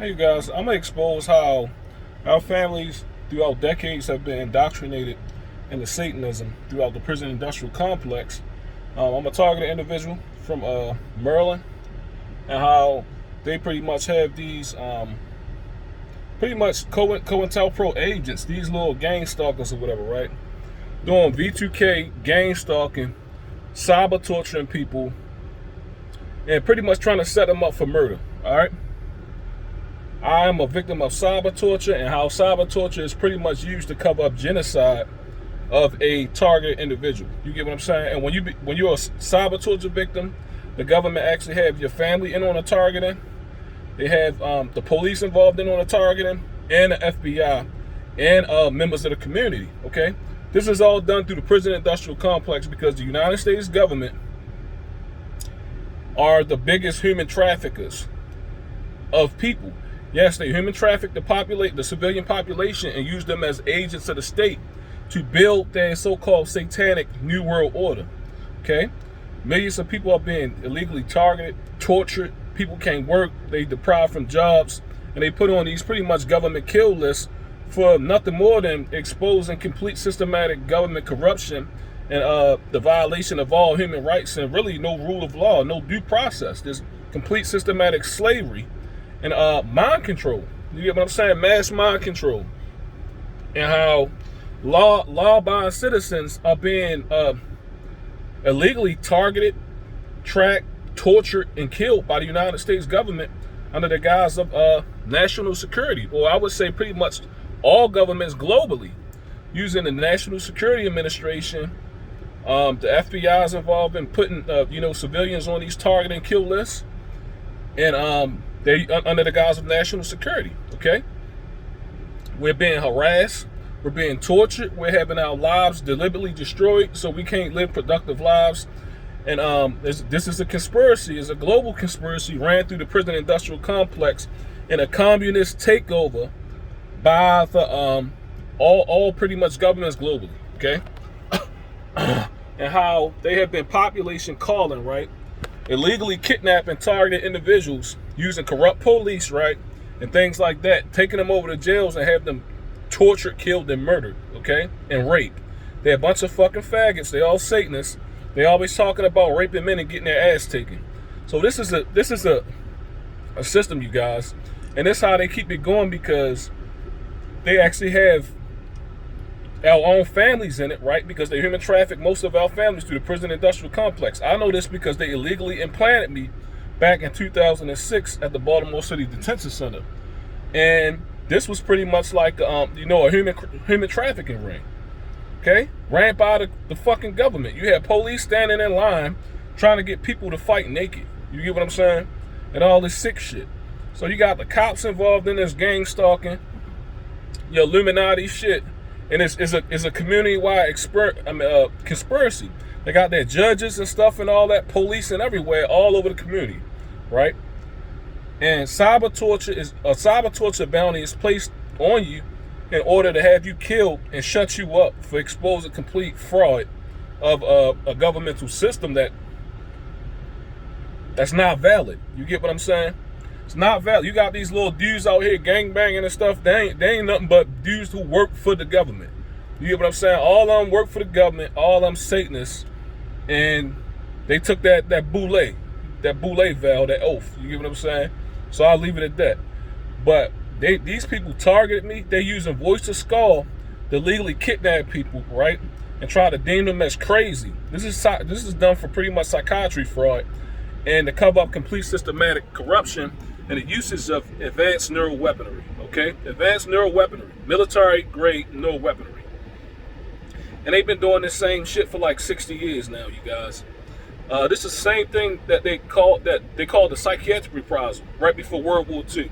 Hey guys, I'm gonna expose how our families throughout decades have been indoctrinated into Satanism throughout the prison industrial complex. I'm a targeted individual from Maryland, and how they pretty much have these pretty much CointelPRO agents, these little gang stalkers or whatever, right? Doing V2K gang stalking, cyber torturing people, and pretty much trying to set them up for murder. All right. I am a victim of cyber torture, and how cyber torture is pretty much used to cover up genocide of a target individual. You get what I'm saying? And when you're a cyber torture victim, the government actually have your family in on the targeting. They have the police involved in on the targeting, and the FBI, and members of the community. Okay, this is all done through the prison industrial complex because the United States government are the biggest human traffickers of people. Yes, they human traffic the civilian population and use them as agents of the state to build their so-called satanic New World Order. Okay? Millions of people are being illegally targeted, tortured. People can't work. They deprived from jobs. And they put on these pretty much government kill lists for nothing more than exposing complete systematic government corruption and the violation of all human rights and really no rule of law, no due process. There's complete systematic slavery and mind control. You get what I'm saying? Mass mind control. And how law-abiding citizens are being illegally targeted, tracked, tortured, and killed by the United States government under the guise of national security. Or I would say pretty much all governments globally, using the National Security Administration. The FBI is involved in putting civilians on these target and kill lists. And they under the guise of national security. Okay, we're being harassed, we're being tortured, we're having our lives deliberately destroyed so we can't live productive lives. And this is a conspiracy, it's a global conspiracy ran through the prison industrial complex in a communist takeover by the all pretty much governments globally. Okay, and how they have been population calling, right? Illegally kidnapping targeted individuals using corrupt police, right, and things like that, taking them over to jails and have them tortured, killed, and murdered, okay, and raped. They're a bunch of fucking faggots. They all Satanists. They always talking about raping men and getting their ass taken. So this is a system, you guys, and that's how they keep it going because they actually have our own families in it, right? Because they human traffic most of our families through the prison industrial complex. I know this because they illegally implanted me back in 2006 at the Baltimore City Detention Center. And this was pretty much like, a human trafficking ring, okay? Ran by the fucking government. You had police standing in line trying to get people to fight naked. You get what I'm saying? And all this sick shit. So you got the cops involved in this gang stalking, your Illuminati shit. And it's a community-wide conspiracy. They got their judges and stuff and all that, police and everywhere, all over the community, right? And cyber torture bounty is placed on you in order to have you killed and shut you up for exposing complete fraud of a governmental system that's not valid. You get what I'm saying? It's not valid. You got these little dudes out here gang banging and stuff. They ain't nothing but dudes who work for the government. You get what I'm saying? All of them work for the government. All of them Satanists, and they took that boule vow, that oath. You get what I'm saying? So I'll leave it at that. But these people targeted me. They're using voice to skull to legally kidnap people, right, and try to deem them as crazy. This is done for pretty much psychiatry fraud and to cover up complete systematic corruption and the usage of advanced neural weaponry, okay? Advanced neural weaponry, military-grade neural weaponry. And they've been doing this same shit for like 60 years now, you guys. This is the same thing that they called the psychiatric reprisal right before World War II.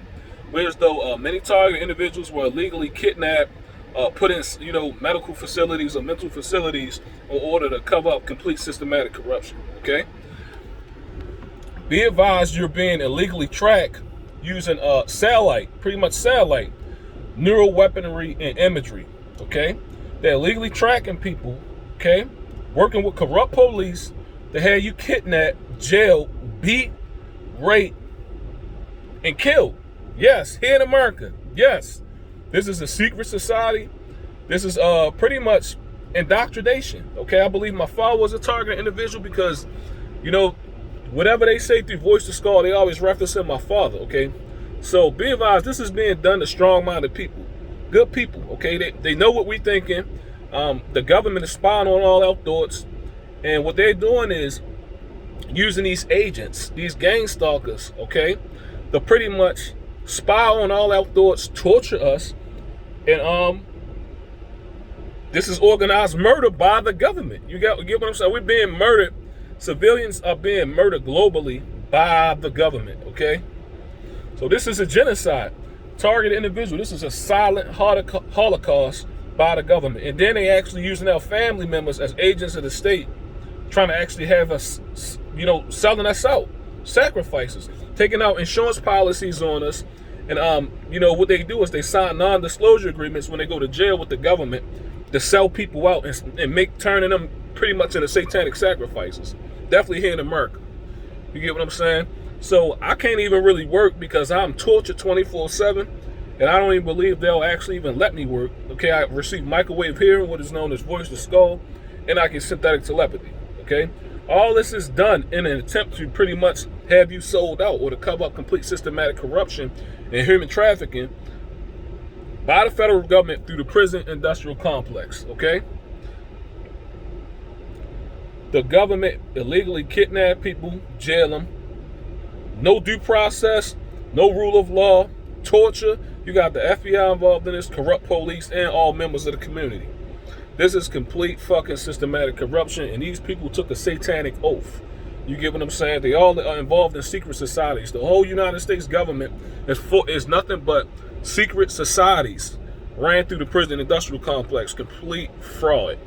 Whereas though many targeted individuals were illegally kidnapped, put in medical facilities or mental facilities in order to cover up complete systematic corruption, okay? Be advised you're being illegally tracked using pretty much satellite, neural weaponry and imagery, okay? They're illegally tracking people, okay? Working with corrupt police to have you kidnapped, jailed, beat, raped, and killed. Yes, here in America. Yes. This is a secret society. This is pretty much indoctrination. Okay, I believe my father was a targeted individual because, you know, whatever they say through voice to skull, they always reference in my father. Okay, so be advised, this is being done to strong-minded people, good people. Okay, they know what we're thinking. The government is spying on all our thoughts, and what they're doing is using these agents, these gang stalkers, okay, to pretty much spy on all our thoughts, torture us, and this is organized murder by the government. You get what I'm saying? We're being murdered. Civilians are being murdered globally by the government, okay? So this is a genocide. Targeted individual. This is a silent holocaust by the government. And then they actually using our family members as agents of the state, trying to actually have us, you know, selling us out. Sacrifices. Taking out insurance policies on us. And, you know, what they do is they sign non-disclosure agreements when they go to jail with the government to sell people out and turning them pretty much into satanic sacrifices. Definitely here in America. You get what I'm saying? So I can't even really work because I'm tortured 24/7, and I don't even believe they'll actually even let me work. Okay, I receive microwave hearing, what is known as voice to skull, and I get synthetic telepathy. Okay, all this is done in an attempt to pretty much have you sold out or to cover up complete systematic corruption and human trafficking by the federal government through the prison industrial complex. Okay. The government illegally kidnap people, jail them. No due process, no rule of law, torture. You got the FBI involved in this, corrupt police, and all members of the community. This is complete fucking systematic corruption, and these people took a satanic oath. You get what I'm saying? They all are involved in secret societies. The whole United States government is nothing but secret societies ran through the prison industrial complex. Complete fraud.